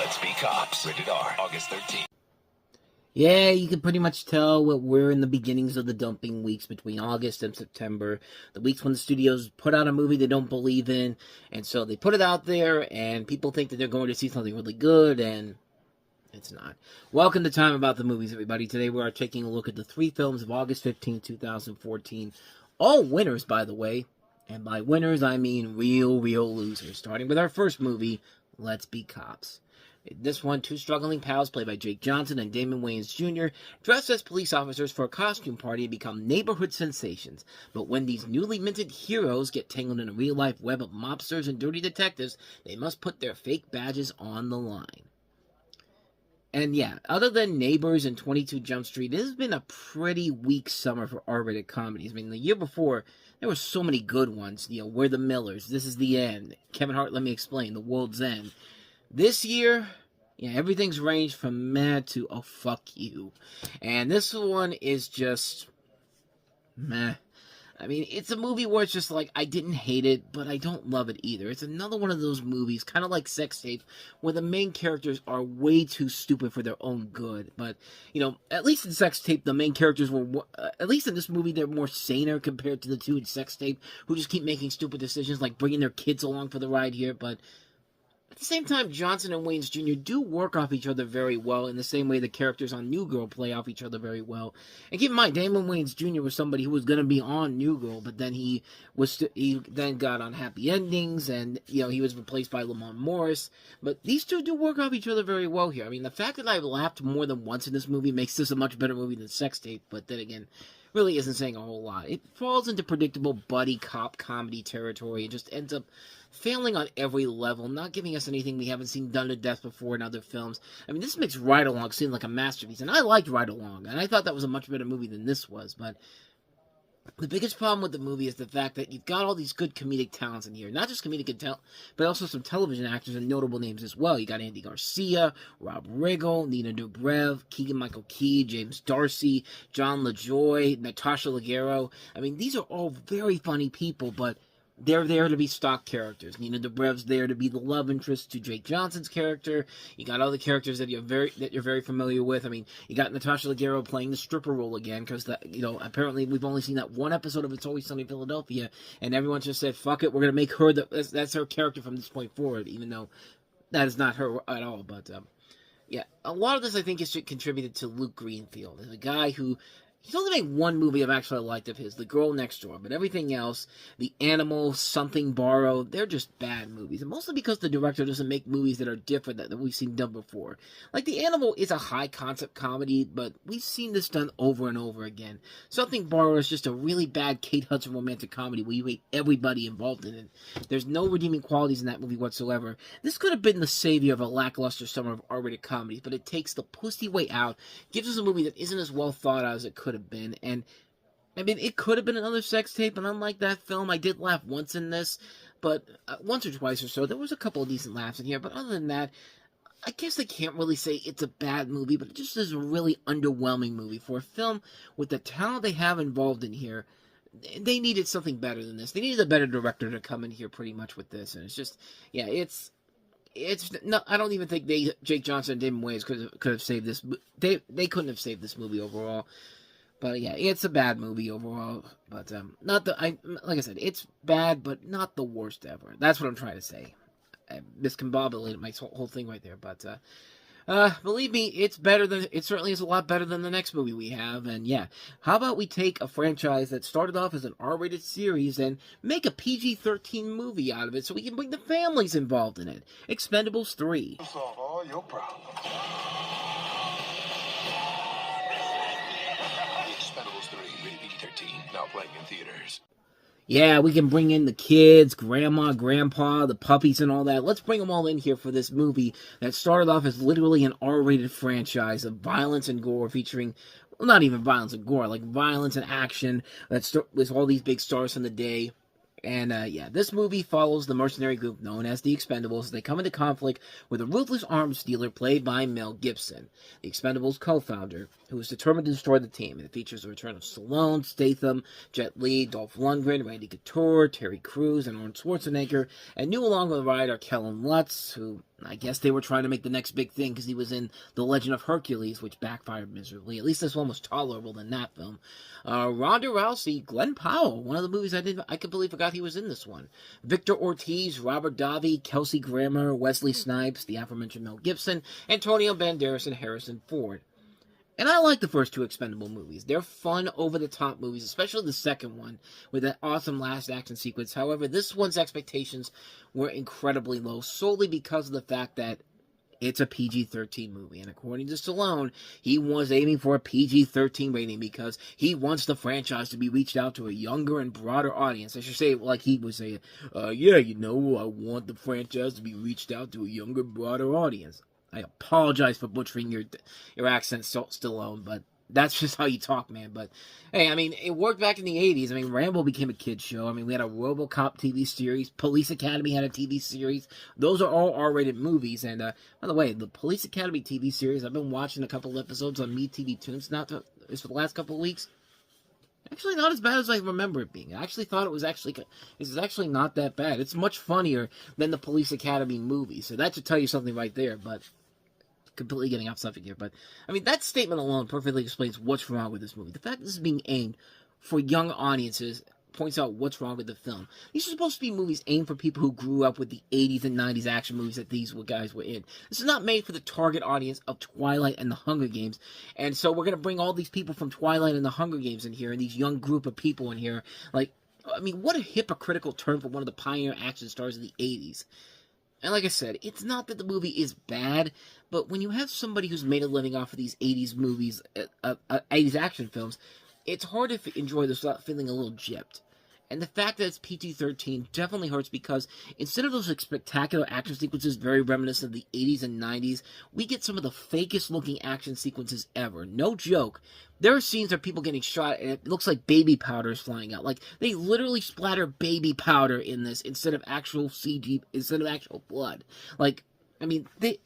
Let's Be Cops. Rated R. August 13th. Yeah, you can pretty much tell we're in the beginnings of the dumping weeks between August and September. The weeks when the studios put out a movie they don't believe in, and so they put it out there, and people think that they're going to see something really good, and it's not. Welcome to Time About the Movies, everybody. Today we are taking a look at the 3 films of August 15, 2014. All winners, by the way. And by winners, I mean real losers. Starting with our first movie, Let's Be Cops. This one, 2 struggling pals, played by Jake Johnson and Damon Wayans Jr., dressed as police officers for a costume party and become neighborhood sensations. But when these newly minted heroes get tangled in a real-life web of mobsters and dirty detectives, they must put their fake badges on the line. And yeah, other than Neighbors and 22 Jump Street, this has been a pretty weak summer for R-rated comedies. I mean, the year before, there were so many good ones. You know, We're the Millers, This Is the End, Kevin Hart, Let Me Explain, The World's End. This year, yeah, everything's ranged from meh to oh fuck you. And this one is just meh. I mean, it's a movie where it's just like, I didn't hate it, but I don't love it either. It's another one of those movies, kind of like Sex Tape, where the main characters are way too stupid for their own good. But, you know, at least in Sex Tape, the main characters were, at least in this movie, they're more saner compared to the 2 in Sex Tape, who just keep making stupid decisions, like bringing their kids along for the ride here, but at the same time, Johnson and Wayans Jr. do work off each other very well in the same way the characters on New Girl play off each other very well. And keep in mind, Damon Wayans Jr. was somebody who was going to be on New Girl, but then he then got on Happy Endings, and you know he was replaced by Lamont Morris. But these two do work off each other very well here. I mean, the fact that I've laughed more than once in this movie makes this a much better movie than Sex Tape. But then again, really isn't saying a whole lot. It falls into predictable buddy cop comedy territory. It just ends up failing on every level, not giving us anything we haven't seen done to death before in other films. I mean, this makes Ride Along seem like a masterpiece, and I liked Ride Along, and I thought that was a much better movie than this was, but the biggest problem with the movie is the fact that you've got all these good comedic talents in here. Not just comedic talent, but also some television actors and notable names as well. You got Andy Garcia, Rob Riggle, Nina Dobrev, Keegan-Michael Key, James Darcy, John LaJoy, Natasha Leggero. I mean, these are all very funny people, but they're there to be stock characters. Nina Dobrev's there to be the love interest to Jake Johnson's character. You got all the characters that you're very familiar with. I mean, you got Natasha Leggero playing the stripper role again because apparently we've only seen that one episode of It's Always Sunny in Philadelphia, and everyone just said, "Fuck it, we're gonna make her that's her character from this point forward," even though that is not her at all. But yeah, a lot of this I think is contributed to Luke Greenfield, the guy who. He's only made one movie I've actually liked of his, The Girl Next Door, but everything else, The Animal, Something Borrowed, they're just bad movies. And mostly because the director doesn't make movies that are different that we've seen done before. Like, The Animal is a high-concept comedy, but we've seen this done over and over again. Something Borrowed is just a really bad Kate Hudson romantic comedy where you hate everybody involved in it. There's no redeeming qualities in that movie whatsoever. This could have been the savior of a lackluster summer of R-rated comedies, but it takes the pussy way out, gives us a movie that isn't as well thought out as it could have been. And I mean, it could have been another Sex Tape, and unlike that film, I did laugh once in this, but once or twice or so. There was a couple of decent laughs in here, but other than that, I guess I can't really say it's a bad movie, but it just is a really underwhelming movie for a film with the talent they have involved in here. They needed something better than this. They needed a better director to come in here pretty much with this, and it's just, yeah, it's no. I don't even think Jake Johnson and Damon Wayans could have saved this. They couldn't have saved this movie overall. But yeah, it's a bad movie overall. But like I said, it's bad, but not the worst ever. That's what I'm trying to say. I miscombobulated my whole thing right there. But believe me, it certainly is a lot better than the next movie we have. And yeah, how about we take a franchise that started off as an R-rated series and make a PG-13 movie out of it so we can bring the families involved in it. Expendables 3. Solve all your problems. Expendables 3, rated PG-13, now playing in theaters. Yeah, we can bring in the kids, grandma, grandpa, the puppies, and all that. Let's bring them all in here for this movie that started off as literally an R-rated franchise of violence and gore featuring, well, not even violence and gore, like violence and action with all these big stars from the day. And, yeah, this movie follows the mercenary group known as the Expendables. They come into conflict with a ruthless arms dealer played by Mel Gibson, the Expendables co-founder, who is determined to destroy the team. It features the return of Stallone, Statham, Jet Li, Dolph Lundgren, Randy Couture, Terry Crews, and Arnold Schwarzenegger. And new along the ride are Kellen Lutz, who I guess they were trying to make the next big thing because he was in The Legend of Hercules, which backfired miserably. At least this one was tolerable than that film. Ronda Rousey, Glenn Powell, one of the movies I completely forgot he was in this one. Victor Ortiz, Robert Davi, Kelsey Grammer, Wesley Snipes, the aforementioned Mel Gibson, Antonio Banderas, and Harrison Ford. And I like the first two Expendable movies. They're fun, over-the-top movies, especially the second one, with that awesome last action sequence. However, this one's expectations were incredibly low, solely because of the fact that it's a PG-13 movie. And according to Stallone, he was aiming for a PG-13 rating because he wants the franchise to be reached out to a younger and broader audience. I should say it like he was saying, I want the franchise to be reached out to a younger, broader audience. I apologize for butchering your accent, Stallone, but that's just how you talk, man. But, hey, I mean, it worked back in the 80s. I mean, Rambo became a kid's show. I mean, we had a RoboCop TV series. Police Academy had a TV series. Those are all R-rated movies. And, by the way, the Police Academy TV series, I've been watching a couple episodes on MeTV Tunes for the last couple of weeks. Actually, not as bad as I remember it being. I actually thought it was actually not that bad. It's much funnier than the Police Academy movie. So that should tell you something right there, but completely getting off subject here. But, I mean, that statement alone perfectly explains what's wrong with this movie. The fact that this is being aimed for young audiences points out what's wrong with the film. These are supposed to be movies aimed for people who grew up with the 80s and 90s action movies that these guys were in. This is not made for the target audience of Twilight and the Hunger Games. And so we're going to bring all these people from Twilight and the Hunger Games in here, and these young group of people in here. Like, I mean, what a hypocritical term for one of the pioneer action stars of the 80s. And like I said, it's not that the movie is bad, but when you have somebody who's made a living off of these 80s movies, 80s action films, it's hard to enjoy this without feeling a little gypped. And the fact that it's PG-13 definitely hurts because instead of those spectacular action sequences very reminiscent of the 80s and 90s, we get some of the fakest looking action sequences ever. No joke. There are scenes where people getting shot and it looks like baby powder is flying out. Like, they literally splatter baby powder in this instead of actual CG, instead of actual blood. Like, I mean, the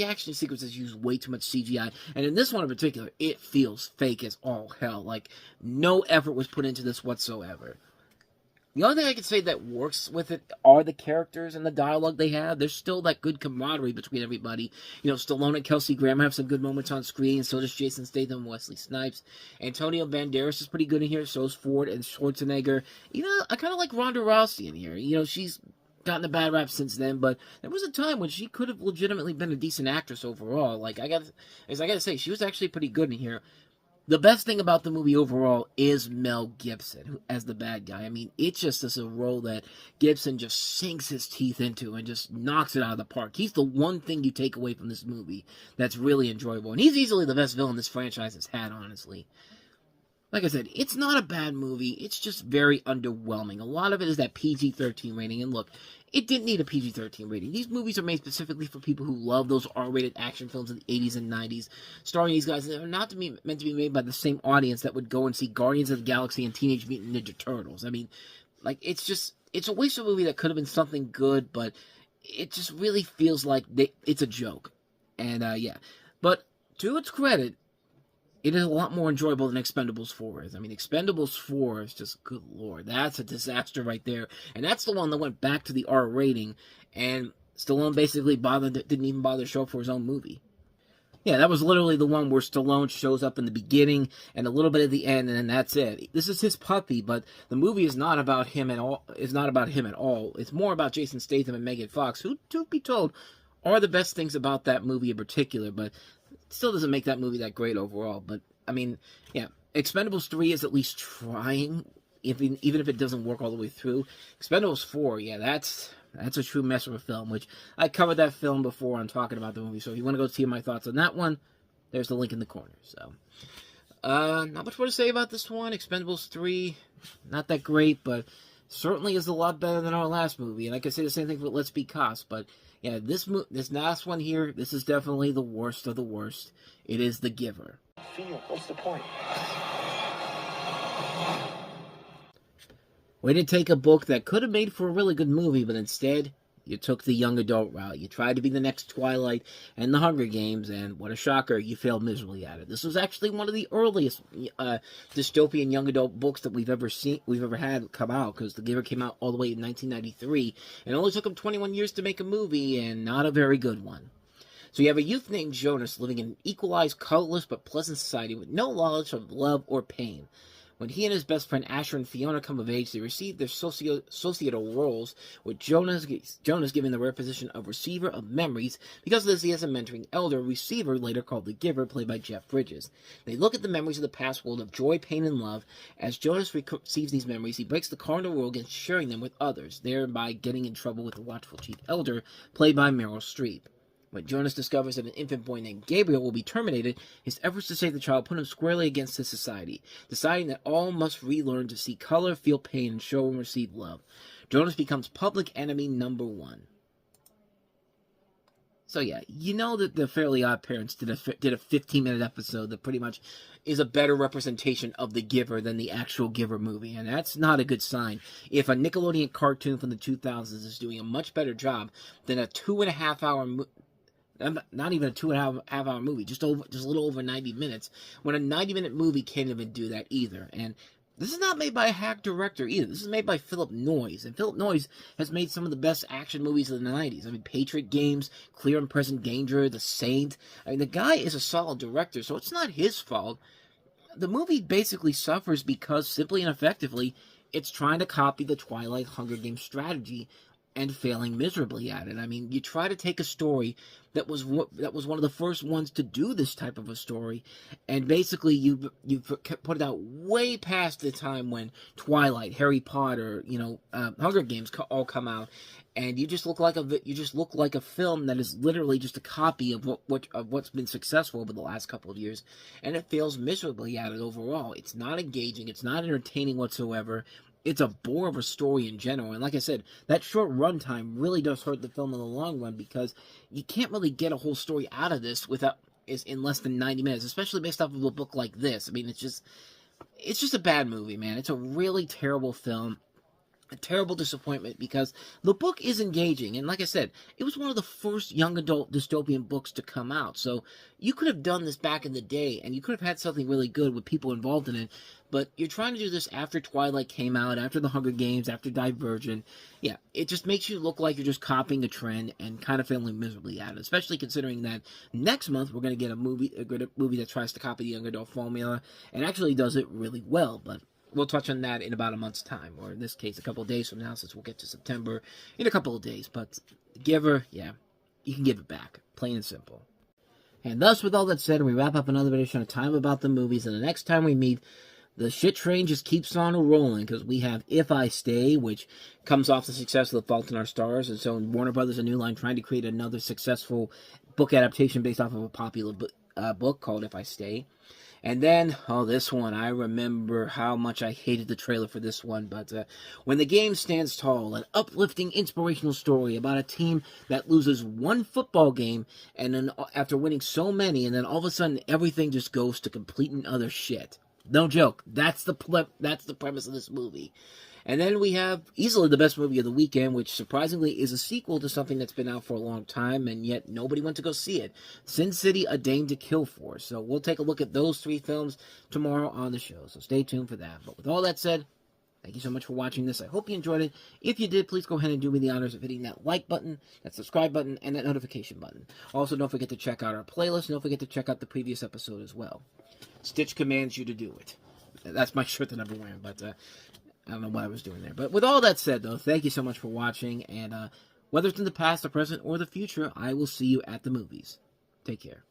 action sequences use way too much CGI, and in this one in particular, it feels fake as all hell. Like, no effort was put into this whatsoever. The only thing I can say that works with it are the characters and the dialogue they have. There's still that good camaraderie between everybody. You know, Stallone and Kelsey Grammer have some good moments on screen, and so does Jason Statham and Wesley Snipes. Antonio Banderas is pretty good in here, so is Ford and Schwarzenegger. You know, I kind of like Ronda Rousey in here. You know, she's gotten a bad rap since then, but there was a time when she could have legitimately been a decent actress overall. Like, I gotta say, she was actually pretty good in here. The best thing about the movie overall is Mel Gibson as the bad guy. I mean, it just is a role that Gibson just sinks his teeth into and just knocks it out of the park. He's the one thing you take away from this movie that's really enjoyable. And he's easily the best villain this franchise has had, honestly. Like I said, it's not a bad movie. It's just very underwhelming. A lot of it is that PG-13 rating. And look, it didn't need a PG-13 rating. These movies are made specifically for people who love those R-rated action films of the 80s and 90s, starring these guys that are not meant to be made by the same audience that would go and see Guardians of the Galaxy and Teenage Mutant Ninja Turtles. I mean, like, it's a waste of a movie that could have been something good, but it just really feels like it's a joke. And, yeah. But, to its credit, it is a lot more enjoyable than Expendables 4 is. I mean, Expendables 4 is just, good lord, that's a disaster right there. And that's the one that went back to the R rating, and Stallone basically didn't even bother to show up for his own movie. Yeah, that was literally the one where Stallone shows up in the beginning and a little bit at the end, and then that's it. This is his puppy, but the movie is not about him at all. It's not about him at all. It's more about Jason Statham and Megan Fox, who, to be told, are the best things about that movie in particular, but still doesn't make that movie that great overall. But, I mean, yeah, Expendables 3 is at least trying, even if it doesn't work all the way through. Expendables 4, yeah, that's a true mess of a film, which I covered that film before on talking about the movie. So if you want to go see my thoughts on that one, there's the link in the corner. So, not much more to say about this one. Expendables 3, not that great, but certainly is a lot better than our last movie. And I could say the same thing for Let's Be Cops, but yeah, this last one here, this is definitely the worst of the worst. It is The Giver. What's the point? Way to take a book that could have made for a really good movie, but instead, You took the young adult route. You tried to be the next Twilight and the Hunger Games, and what a shocker, you failed miserably at it. This was actually one of the earliest dystopian young adult books that we've ever had come out, because The Giver came out all the way in 1993, and it only took him 21 years to make a movie, and not a very good one. So you have a youth named Jonas living in an equalized, colorless, but pleasant society with no knowledge of love or pain. When he and his best friend Asher and Fiona come of age, they receive their societal roles, with Jonas giving the rare position of receiver of memories. Because of this, he has a mentoring elder receiver, later called the Giver, played by Jeff Bridges. They look at the memories of the past world of joy, pain, and love. As Jonas receives these memories, he breaks the cardinal rule against sharing them with others, thereby getting in trouble with the watchful chief elder, played by Meryl Streep. When Jonas discovers that an infant boy named Gabriel will be terminated, his efforts to save the child put him squarely against his society, deciding that all must relearn to see color, feel pain, and show and receive love. Jonas becomes public enemy number 1. So yeah, you know that the Fairly Odd Parents did a 15-minute episode that pretty much is a better representation of The Giver than the actual Giver movie, and that's not a good sign. If a Nickelodeon cartoon from the 2000s is doing a much better job than a 2.5-hour not even a 2.5-hour movie, just a little over 90 minutes, when a 90-minute movie can't even do that either. And this is not made by a hack director either. This is made by Philip Noyes, and Philip Noyes has made some of the best action movies of the 90s. I mean, Patriot Games, Clear and Present Danger, The Saint. I mean, the guy is a solid director, so it's not his fault. The movie basically suffers because, simply and effectively, it's trying to copy the Twilight Hunger Games strategy and failing miserably at it. I mean, you try to take a story that was one of the first ones to do this type of a story, and basically you put it out way past the time when Twilight, Harry Potter, Hunger Games all come out, and you just look like a film that is literally just a copy of what's been successful over the last couple of years, and it fails miserably at it overall. It's not engaging, it's not entertaining whatsoever. It's a bore of a story in general, and like I said, that short runtime really does hurt the film in the long run, because you can't really get a whole story out of this in less than 90 minutes, especially based off of a book like this. I mean, it's just a bad movie, man. It's a really terrible film. A terrible disappointment, because the book is engaging, and like I said, it was one of the first young adult dystopian books to come out, so you could have done this back in the day, and you could have had something really good with people involved in it, but you're trying to do this after Twilight came out, after the Hunger Games, after Divergent. Yeah, it just makes you look like you're just copying a trend and kind of failing miserably at it, especially considering that next month we're going to get a movie that tries to copy the young adult formula, and actually does it really well, but we'll touch on that in about a month's time, or in this case, a couple of days from now, since we'll get to September in a couple of days. But The Giver, yeah, you can give it back, plain and simple. And thus, with all that said, we wrap up another edition of Time About the Movies, and the next time we meet, the shit train just keeps on rolling, because we have If I Stay, which comes off the success of The Fault in Our Stars, and so Warner Brothers and New Line trying to create another successful book adaptation based off of a popular book called If I Stay. And then, this one, I remember how much I hated the trailer for this one, but When the Game Stands Tall, an uplifting, inspirational story about a team that loses one football game, and then after winning so many, and then all of a sudden, everything just goes to complete and utter shit. No joke. That's the premise of this movie. And then we have easily the best movie of the weekend, which surprisingly is a sequel to something that's been out for a long time, and yet nobody went to go see it. Sin City, A Dame to Kill For. So we'll take a look at those 3 films tomorrow on the show, so stay tuned for that. But with all that said, thank you so much for watching this. I hope you enjoyed it. If you did, please go ahead and do me the honors of hitting that like button, that subscribe button, and that notification button. Also, don't forget to check out our playlist, and don't forget to check out the previous episode as well. Stitch commands you to do it. That's my shirt that I'm wearing, but I don't know what I was doing there. But with all that said, though, thank you so much for watching, and whether it's in the past, the present, or the future, I will see you at the movies. Take care.